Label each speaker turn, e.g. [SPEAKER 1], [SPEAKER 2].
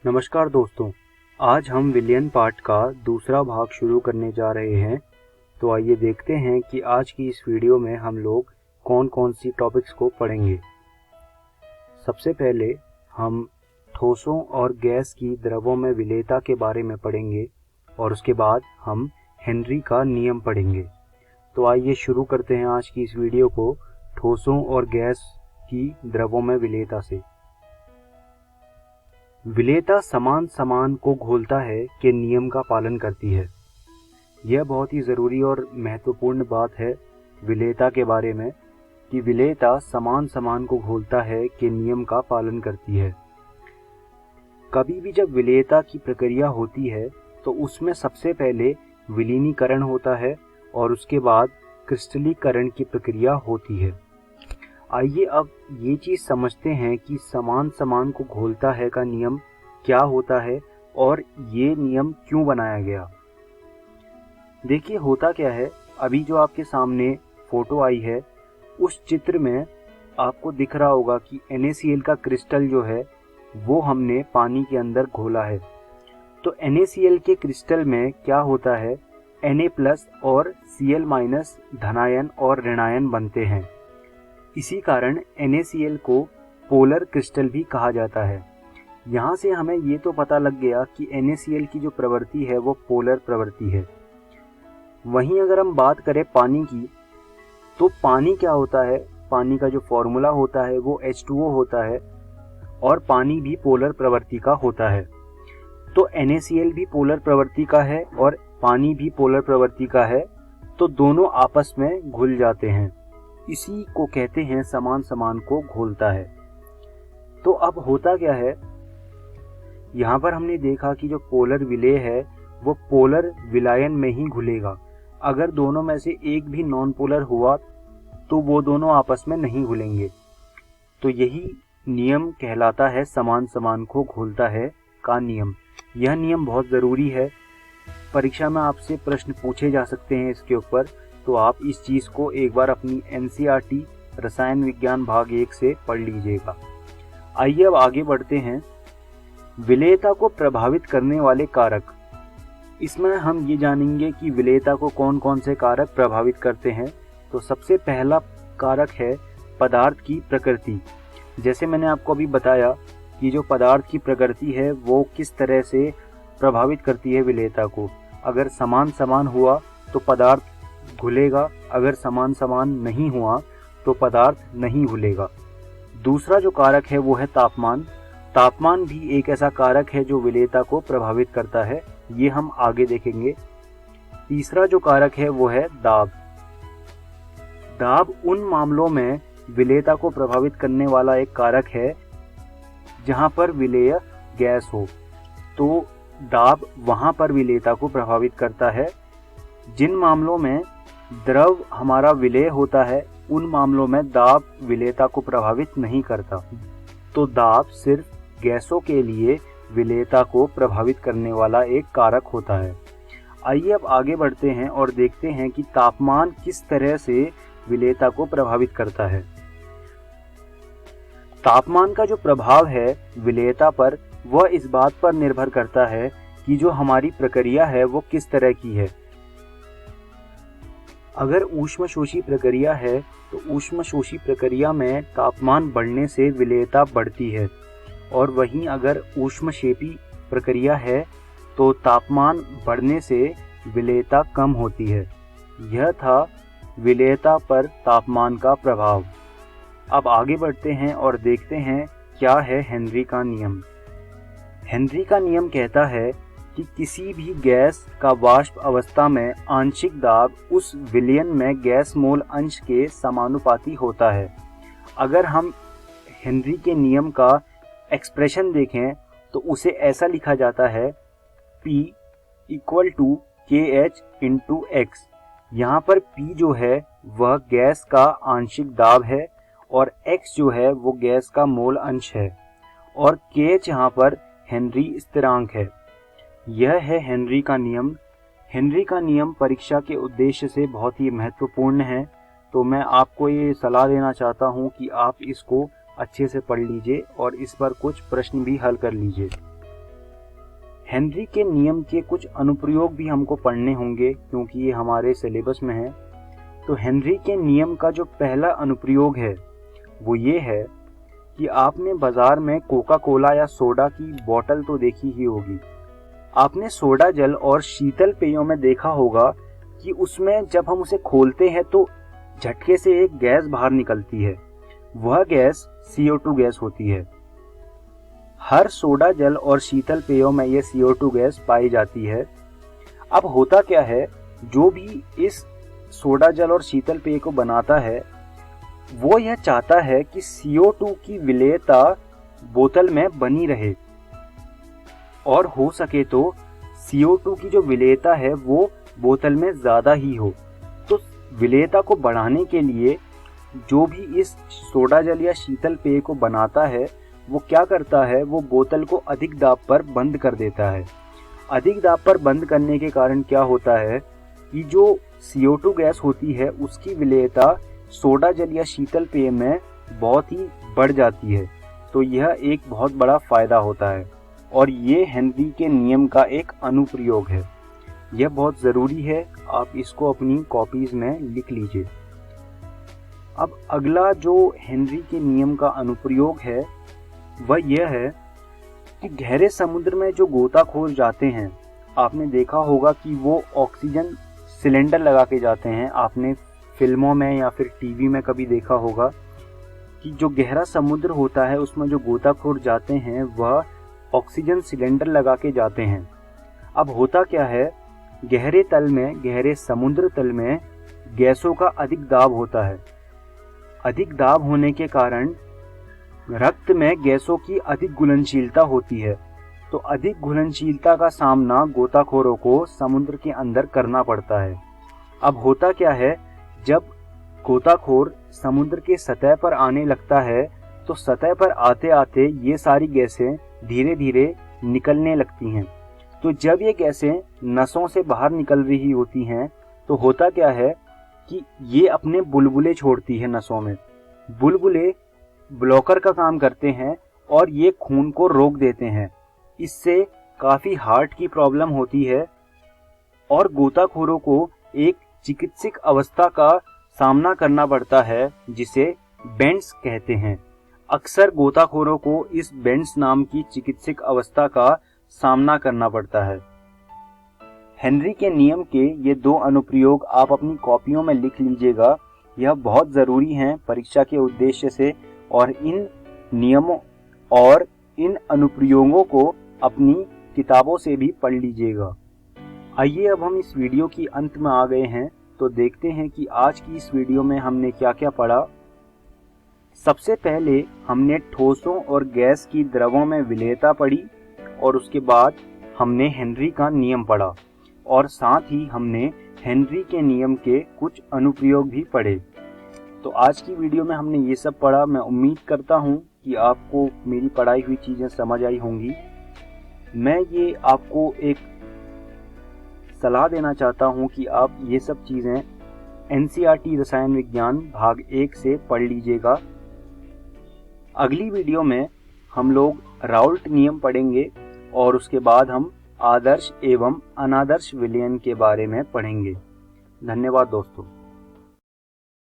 [SPEAKER 1] नमस्कार दोस्तों, आज हम विलियन पार्ट का दूसरा भाग शुरू करने जा रहे हैं। तो आइए देखते हैं कि आज की इस वीडियो में हम लोग कौन कौन सी टॉपिक्स को पढ़ेंगे। सबसे पहले हम ठोसों और गैस की द्रवों में विलेयता के बारे में पढ़ेंगे और उसके बाद हम हेनरी का नियम पढ़ेंगे। तो आइए शुरू करते हैं आज की इस वीडियो को ठोसों और गैस की द्रवों में विलेयता से। विलेयता समान समान को घोलता है के नियम का पालन करती है। यह बहुत ही ज़रूरी और महत्वपूर्ण बात है विलेयता के बारे में कि विलेयता समान समान को घोलता है के नियम का पालन करती है। कभी भी जब विलेयता की प्रक्रिया होती है तो उसमें सबसे पहले विलीनीकरण होता है और उसके बाद क्रिस्टलीकरण की प्रक्रिया होती है। आइए अब ये चीज़ समझते हैं कि समान समान को घोलता है का नियम क्या होता है और ये नियम क्यों बनाया गया। देखिए होता क्या है, अभी जो आपके सामने फोटो आई है उस चित्र में आपको दिख रहा होगा कि NaCl का क्रिस्टल जो है वो हमने पानी के अंदर घोला है। तो NaCl के क्रिस्टल में क्या होता है, Na+ और Cl- धनायन और ऋणायन बनते हैं। इसी कारण NaCl को पोलर क्रिस्टल भी कहा जाता है। यहाँ से हमें ये तो पता लग गया कि NaCl की जो प्रवृत्ति है वो पोलर प्रवृत्ति है। वहीं अगर हम बात करें पानी की, तो पानी क्या होता है, पानी का जो फॉर्मूला होता है वो H2O होता है और पानी भी पोलर प्रवृत्ति का होता है। तो NaCl भी पोलर प्रवृत्ति का है और पानी भी पोलर प्रवृत्ति का है, तो दोनों आपस में घुल जाते हैं। इसी को कहते हैं समान समान को घोलता है। तो अब होता क्या है, यहाँ पर हमने देखा कि जो पोलर विलेय है वो पोलर विलायन में ही घुलेगा। अगर दोनों में से एक भी नॉन पोलर हुआ तो वो दोनों आपस में नहीं घुलेंगे। तो यही नियम कहलाता है समान समान को घोलता है का नियम। यह नियम बहुत ज़रूरी है, परीक्षा में आपसे प्रश्न पूछे जा सकते हैं इसके ऊपर, तो आप इस चीज़ को एक बार अपनी NCERT रसायन विज्ञान भाग 1 से पढ़ लीजिएगा। आइए अब आगे बढ़ते हैं। विलेयता को प्रभावित करने वाले कारक, इसमें हम ये जानेंगे कि विलेयता को कौन कौन से कारक प्रभावित करते हैं। तो सबसे पहला कारक है पदार्थ की प्रकृति। जैसे मैंने आपको अभी बताया कि जो पदार्थ की प्रकृति है वो किस तरह से प्रभावित करती है विलेयता को। अगर समान समान हुआ तो पदार्थ घुलेगा, अगर समान समान नहीं हुआ तो पदार्थ नहीं घुलेगा। दूसरा जो कारक है वो है तापमान। तापमान भी एक ऐसा कारक है जो विलेयता को प्रभावित करता है, ये हम आगे देखेंगे। तीसरा जो कारक है वो है दाब। दाब उन मामलों में विलेयता को प्रभावित करने वाला एक कारक है जहां पर विलेय गैस हो, तो दाब वहां पर विलेयता को प्रभावित करता है। जिन मामलों में द्रव हमारा विलेय होता है उन मामलों में दाब विलेयता को प्रभावित नहीं करता। तो दाब सिर्फ गैसों के लिए विलेयता को प्रभावित करने वाला एक कारक होता है। आइए अब आगे बढ़ते हैं और देखते हैं कि तापमान किस तरह से विलेयता को प्रभावित करता है। तापमान का जो प्रभाव है विलेयता पर वह इस बात पर निर्भर करता है कि जो हमारी प्रक्रिया है वो किस तरह की है। अगर ऊष्मशोषी प्रक्रिया है तो ऊष्मशोषी प्रक्रिया में तापमान बढ़ने से विलेयता बढ़ती है, और वहीं अगर ऊष्मक्षेपी प्रक्रिया है तो तापमान बढ़ने से विलेयता कम होती है। यह था विलेयता पर तापमान का प्रभाव। अब आगे बढ़ते हैं और देखते हैं क्या है हेनरी का नियम। हेनरी का नियम कहता है कि किसी भी गैस का वाष्प अवस्था में आंशिक दाब उस विलयन में गैस मोल अंश के समानुपाती होता है। अगर हम हेनरी के नियम का एक्सप्रेशन देखें तो उसे ऐसा लिखा जाता है P = KH × X। यहाँ पर P जो है वह गैस का आंशिक दाब है और X जो है वो गैस का मोल अंश है और KH यहाँ पर हेनरी स्थिरांक है। यह है हेनरी का नियम। हेनरी का नियम परीक्षा के उद्देश्य से बहुत ही महत्वपूर्ण है, तो मैं आपको ये सलाह देना चाहता हूँ कि आप इसको अच्छे से पढ़ लीजिए और इस पर कुछ प्रश्न भी हल कर लीजिए। हेनरी के नियम के कुछ अनुप्रयोग भी हमको पढ़ने होंगे क्योंकि ये हमारे सिलेबस में है। तो हेनरी के नियम का जो पहला अनुप्रयोग है वो ये है कि आपने बाजार में कोका कोला या सोडा की बोतल तो देखी ही होगी। आपने सोडा जल और शीतल पेयों में देखा होगा कि उसमें जब हम उसे खोलते हैं तो झटके से एक गैस बाहर निकलती है। वह गैस CO2 गैस होती है। हर सोडा जल और शीतल पेयों में यह CO2 गैस पाई जाती है। अब होता क्या है, जो भी इस सोडा जल और शीतल पेय को बनाता है वो यह चाहता है कि CO2 की विलेयता बोतल में बनी रहे और हो सके तो CO2 की जो विलेयता है वो बोतल में ज़्यादा ही हो। तो विलेयता को बढ़ाने के लिए जो भी इस सोडा जल या शीतल पेय को बनाता है वो क्या करता है, वो बोतल को अधिक दाब पर बंद कर देता है। अधिक दाब पर बंद करने के कारण क्या होता है कि जो CO2 गैस होती है उसकी विलेयता सोडा जल या शीतल पेय में बहुत ही बढ़ जाती है। तो यह एक बहुत बड़ा फायदा होता है और ये हेनरी के नियम का एक अनुप्रयोग है। यह बहुत ज़रूरी है, आप इसको अपनी कॉपीज़ में लिख लीजिए। अब अगला जो हेनरी के नियम का अनुप्रयोग है वह यह है कि गहरे समुद्र में जो गोताखोर जाते हैं, आपने देखा होगा कि वो ऑक्सीजन सिलेंडर लगा के जाते हैं। आपने फिल्मों में या फिर टीवी में कभी देखा होगा कि जो गहरा समुद्र होता है उसमें जो गोताखोर जाते हैं वह ऑक्सीजन सिलेंडर लगा के जाते हैं। अब होता क्या है, गहरे तल में, गहरे समुद्र तल में गैसों का अधिक दाब होता है। अधिक दाब होने के कारण रक्त में गैसों की अधिक घुलनशीलता होती है। तो अधिक घुलनशीलता का सामना गोताखोरों को समुद्र के अंदर करना पड़ता है। अब होता क्या है, जब गोताखोर समुद्र के सतह पर आने लगता है तो सतह पर आते आते ये सारी गैसें धीरे धीरे निकलने लगती हैं। तो जब ये गैसें नसों से बाहर निकल रही होती हैं तो होता क्या है कि ये अपने बुलबुले छोड़ती है नसों में। बुलबुले ब्लॉकर का काम करते हैं और ये खून को रोक देते हैं। इससे काफ़ी हार्ट की प्रॉब्लम होती है और गोताखोरों को एक चिकित्सक अवस्था का सामना करना पड़ता है जिसे बेंड्स कहते हैं। अक्सर गोताखोरों को इस बेंड्स नाम की चिकित्सक अवस्था का सामना करना पड़ता है। हेनरी के नियम के ये दो अनुप्रयोग आप अपनी कॉपियों में लिख लीजिएगा। यह बहुत ज़रूरी हैं परीक्षा के उद्देश्य से और इन नियमों और इन अनुप्रयोगों को अपनी किताबों से भी पढ़ लीजिएगा। आइए अब हम इस वीडियो की अंत में आ गए हैं, तो देखते हैं कि आज की इस वीडियो में हमने क्या क्या पढ़ा। सबसे पहले हमने ठोसों और गैस की द्रवों में विलेयता पढ़ी और उसके बाद हमने हेनरी का नियम पढ़ा और साथ ही हमने हेनरी के नियम के कुछ अनुप्रयोग भी पढ़े। तो आज की वीडियो में हमने ये सब पढ़ा। मैं उम्मीद करता हूँ कि आपको मेरी पढ़ाई हुई चीज़ें समझ आई होंगी। मैं ये आपको एक सलाह देना चाहता हूँ कि आप ये सब चीज़ें NCERT रसायन विज्ञान भाग 1 से पढ़ लीजिएगा। अगली वीडियो में हम लोग राउल्ट नियम पढ़ेंगे और उसके बाद हम आदर्श एवं अनादर्श विलयन के बारे में पढ़ेंगे। धन्यवाद दोस्तों।